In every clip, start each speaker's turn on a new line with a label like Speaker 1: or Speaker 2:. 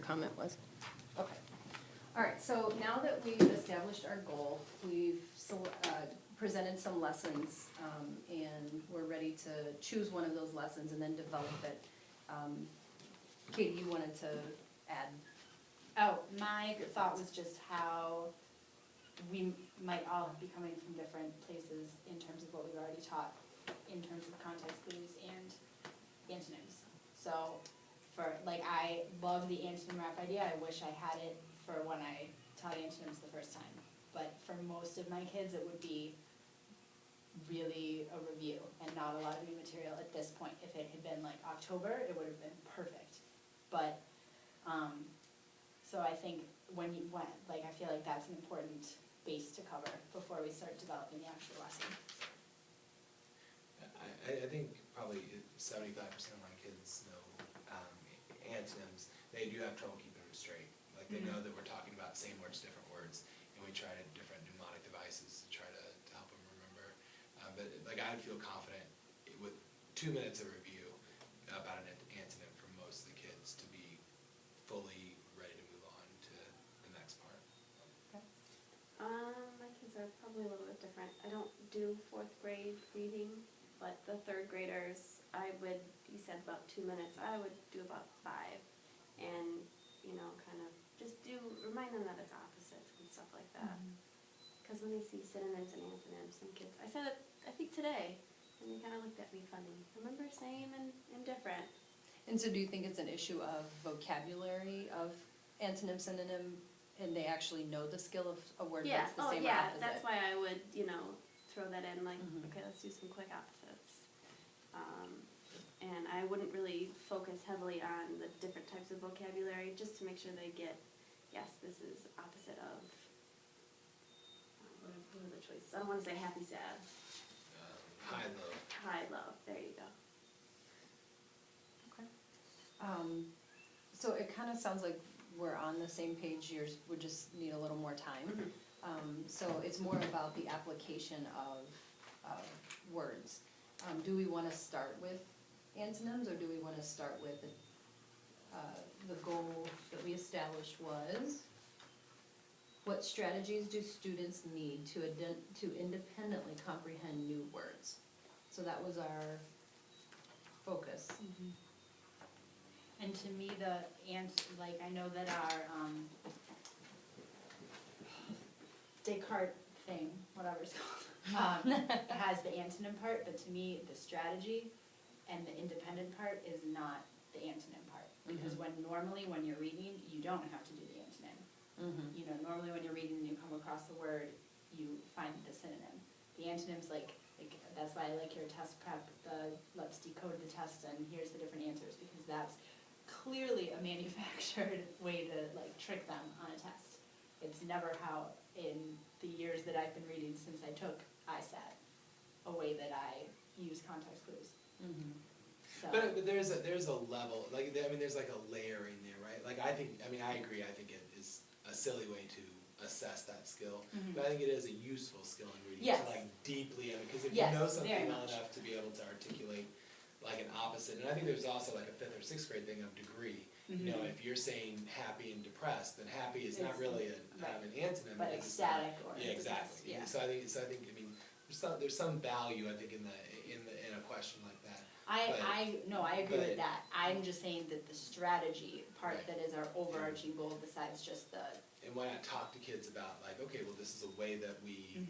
Speaker 1: comment was.
Speaker 2: Okay. All right, so now that we've established our goal, we've presented some lessons, and we're ready to choose one of those lessons and then develop it. Katie, you wanted to add?
Speaker 3: Oh, my thought was just how we might all be coming from different places in terms of what we've already taught, in terms of context clues and antonyms. So, I love the antonym rap idea. I wish I had it for when I taught antonyms the first time. But for most of my kids, it would be really a review and not a lot of new material at this point. If it had been like October, it would have been perfect. But, so I think when you went, I feel like that's an important base to cover before we start developing the actual lesson.
Speaker 4: I think probably 75% of my kids know antonyms. They do have trouble keeping them straight. They know that we're talking about same words, different words, and we try different mnemonic devices to try to help them remember. But I'd feel confident with 2 minutes of review about an antonym for most of the kids to be fully ready to move on to the next part.
Speaker 3: Okay.
Speaker 5: My kids are probably a little bit different. I don't do 4th grade reading, but the 3rd graders, you said about 2 minutes, I would do about 5. And, kind of just remind them that it's opposites and stuff like that. Because when they see synonyms and antonyms, some kids, I said it, I think today, and they kind of looked at me funny. Remember same and different.
Speaker 2: And so do you think it's an issue of vocabulary of antonym, synonym, and they actually know the skill of a word that's the same or opposite?
Speaker 5: That's why I would, throw that in, okay, let's do some quick opposites. And I wouldn't really focus heavily on the different types of vocabulary, just to make sure they get, yes, this is opposite of, what are the choices? I don't want to say happy, sad.
Speaker 4: High, low.
Speaker 5: High, low, there you go.
Speaker 2: Okay. So it kind of sounds like we're on the same page. We just need a little more time. So it's more about the application of words. Do we want to start with antonyms, or do we want to start with the goal that we established was, what strategies do students need to independently comprehend new words? So that was our focus.
Speaker 3: And to me, I know that our Descartes thing, whatever it's called, has the antonym part, but to me, the strategy and the independent part is not the antonym part. Because normally when you're reading, you don't have to do the antonym. Normally when you're reading and you come across the word, you find the synonym. The antonym's that's why I like your test prep, let's decode the test and here's the different answers, because that's clearly a manufactured way to trick them on a test. It's never how, in the years that I've been reading since I took ISAT, a way that I use context clues. So.
Speaker 4: But there's a level, there's a layer in there, right? I agree, I think it is a silly way to assess that skill, but I think it is a useful skill in reading.
Speaker 3: Yes.
Speaker 4: To deeply, because if
Speaker 3: Yes,
Speaker 4: you know something
Speaker 3: very
Speaker 4: well
Speaker 3: much.
Speaker 4: enough to be able to articulate an opposite, and I think there's also a 5th or 6th grade thing of degree. If you're saying happy and depressed, then happy is not really an antonym.
Speaker 3: But ecstatic or
Speaker 4: yeah, exactly.
Speaker 3: Yeah.
Speaker 4: So I think there's some value, I think, in a question like that.
Speaker 3: I agree with that. I'm just saying that the strategy part that is our overarching goal, besides just the.
Speaker 4: And why not talk to kids about okay, well, this is a way that we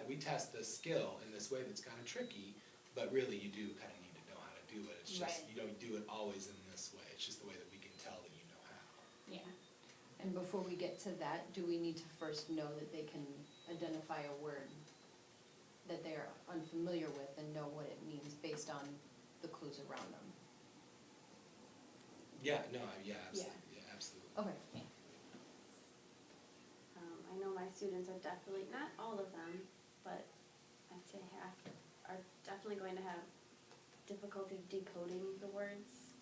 Speaker 4: we test this skill in this way that's kind of tricky, but really you do kind of need to know how to do it. It's just you don't do it always in this way. It's just the way that we can tell that you know how.
Speaker 3: Yeah.
Speaker 2: And before we get to that, do we need to first know that they can identify a word that they are unfamiliar with and know what it means based on the clues around them?
Speaker 4: Yeah, no, absolutely. Absolutely.
Speaker 2: Okay.
Speaker 5: I know my students are definitely, not all of them, but I'd say half are definitely going to have difficulty decoding the words.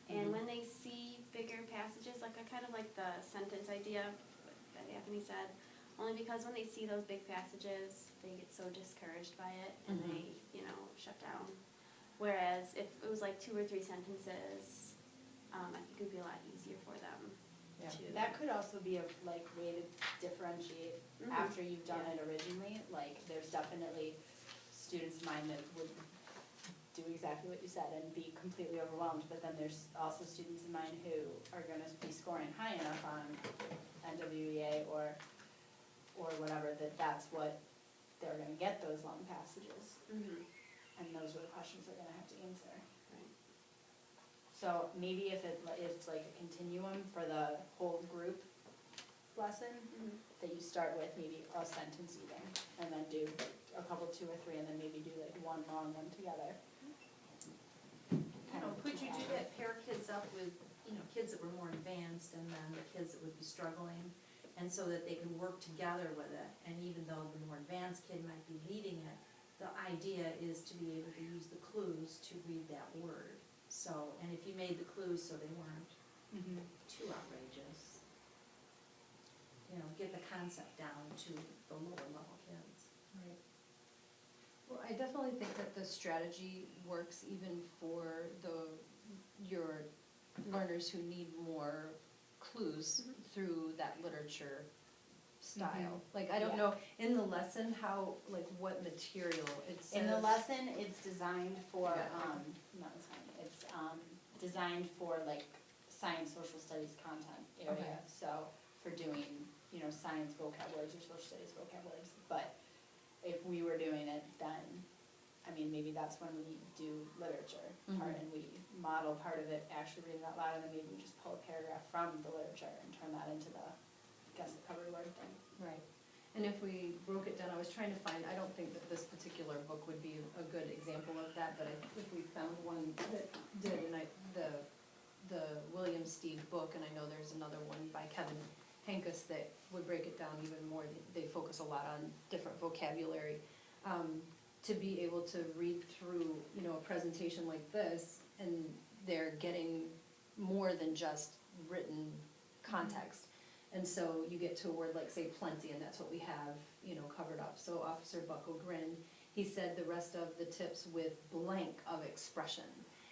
Speaker 5: And when they see bigger passages, I kind of like the sentence idea that Anthony said, only because when they see those big passages, they get so discouraged by it and they, shut down. Whereas if it was 2 or 3 sentences, I think it would be a lot easier easier for them
Speaker 2: Yeah.
Speaker 5: to.
Speaker 3: That could also be a like way to differentiate
Speaker 5: Mhm.
Speaker 3: after you've done
Speaker 5: Yeah.
Speaker 3: it originally, like there's definitely students of mine that would do exactly what you said and be completely overwhelmed, but then there's also students of mine who are gonna be scoring high enough on NWEA or whatever, that's what they're gonna get those long passages,
Speaker 5: Mhm.
Speaker 3: and those are the questions they're gonna have to answer.
Speaker 5: Right.
Speaker 3: So maybe if it's like a continuum for the whole group lesson,
Speaker 5: Mhm.
Speaker 3: that you start with maybe a sentence even, and then do a couple, 2 or 3, and then maybe do like one long one together.
Speaker 1: You know, could you do that, pair kids up with, kids that were more advanced and then the kids that would be struggling? And so that they could work together with it, and even though the more advanced kid might be leading it, the idea is to be able to use the clues to read that word. So, and if you made the clues so they weren't too outrageous, get the concept down to the lower level kids.
Speaker 2: Right. Well, I definitely think that the strategy works even for your learners who need more clues through that literature style. Like, I don't
Speaker 3: Yeah.
Speaker 2: know, in the lesson, how, like, what material it says.
Speaker 3: In the lesson, it's designed for,
Speaker 2: Yeah.
Speaker 3: not designed, it's, designed for like science, social studies content area.
Speaker 2: Okay.
Speaker 3: So for doing, science vocab words or social studies vocab words, but if we were doing it, then, I mean, maybe that's when we do literature part and we model part of it, actually read it out loud, and then maybe we just pull a paragraph from the literature and turn that into the cover word thing.
Speaker 2: Right. And if we broke it down, I was trying to find, I don't think that this particular book would be a good example of that, but if we found one that did, and the William Steed book, and I know there's another one by Kevin Hankus that would break it down even more. They focus a lot on different vocabulary. To be able to read through, a presentation like this, and they're getting more than just written context. And so you get to a word like, say, plenty, and that's what we have, covered up. So Officer Buckle grinned. He said the rest of the tips with blank of expression.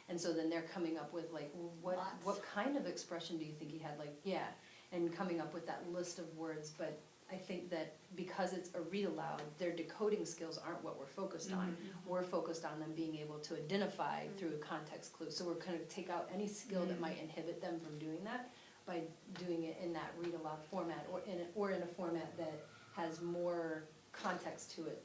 Speaker 2: And so then they're coming up with like, well, what kind of expression do you think he had? Like, yeah, and coming up with that list of words. But I think that because it's a read aloud, their decoding skills aren't what we're focused on. We're focused on them being able to identify through a context clue. So we're kind of take out any skill that might inhibit them from doing that by doing it in that read aloud format, or in a format that has more context to it,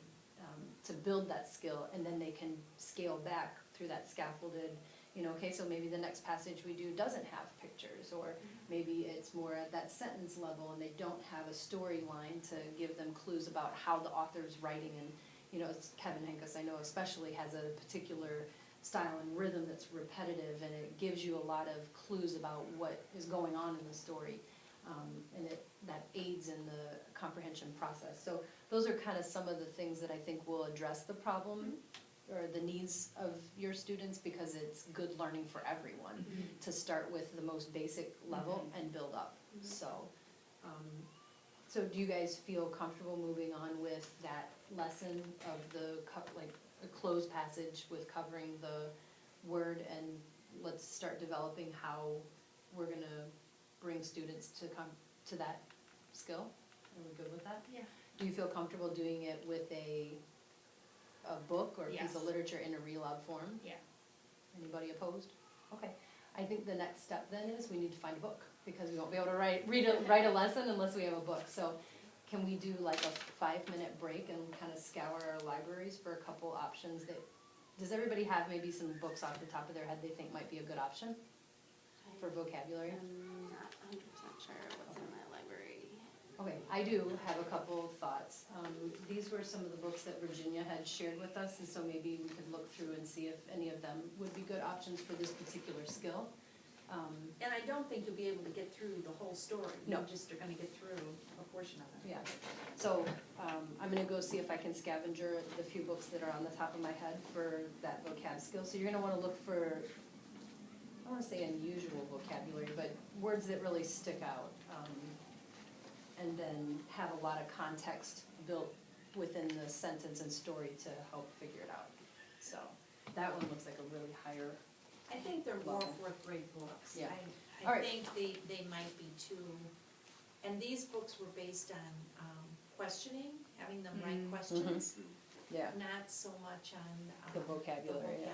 Speaker 2: to build that skill, and then they can scale back through that scaffolded, okay, so maybe the next passage we do doesn't have pictures, or maybe it's more at that sentence level and they don't have a storyline to give them clues about how the author's writing. And it's Kevin Hankus, I know especially, has a particular style and rhythm that's repetitive, and it gives you a lot of clues about what is going on in the story, and that aids in the comprehension process. So those are kind of some of the things that I think will address the problem or the needs of your students, because it's good learning for everyone to start with the most basic level and build up. So do you guys feel comfortable moving on with that lesson of like a closed passage with covering the word, and let's start developing how we're gonna bring students to come to that skill? Are we good with that?
Speaker 3: Yeah.
Speaker 2: Do you feel comfortable doing it with a book or a piece
Speaker 3: Yes.
Speaker 2: of literature in a read aloud form?
Speaker 3: Yeah.
Speaker 2: Anybody opposed? Okay. I think the next step then is we need to find a book, because we won't be able to write a lesson unless we have a book. So can we do like a 5-minute break and kind of scour our libraries for a couple options does everybody have maybe some books off the top of their head they think might be a good option for vocabulary?
Speaker 5: I'm not 100% sure what's in my library.
Speaker 2: Okay, I do have a couple of thoughts. These were some of the books that Virginia had shared with us, and so maybe we could look through and see if any of them would be good options for this particular skill.
Speaker 1: And I don't think you'll be able to get through the whole story.
Speaker 2: No.
Speaker 1: You just are gonna get through a portion of it.
Speaker 2: Yeah, so I'm gonna go see if I can scavenger the few books that are on the top of my head for that vocab skill. So you're gonna wanna look for, I don't wanna say unusual vocabulary, but words that really stick out. And then have a lot of context built within the sentence and story to help figure it out. So that one looks like a really higher,
Speaker 1: I think they're more
Speaker 2: Level.
Speaker 1: fourth grade books.
Speaker 2: Yeah. All
Speaker 1: I
Speaker 2: right.
Speaker 1: think they might be too, and these books were based on, questioning, having them write questions,
Speaker 2: Yeah,
Speaker 1: not so much on,
Speaker 2: the vocabulary, yeah.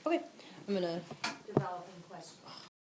Speaker 1: vocabulary,
Speaker 2: Okay, I'm gonna
Speaker 1: developing questions.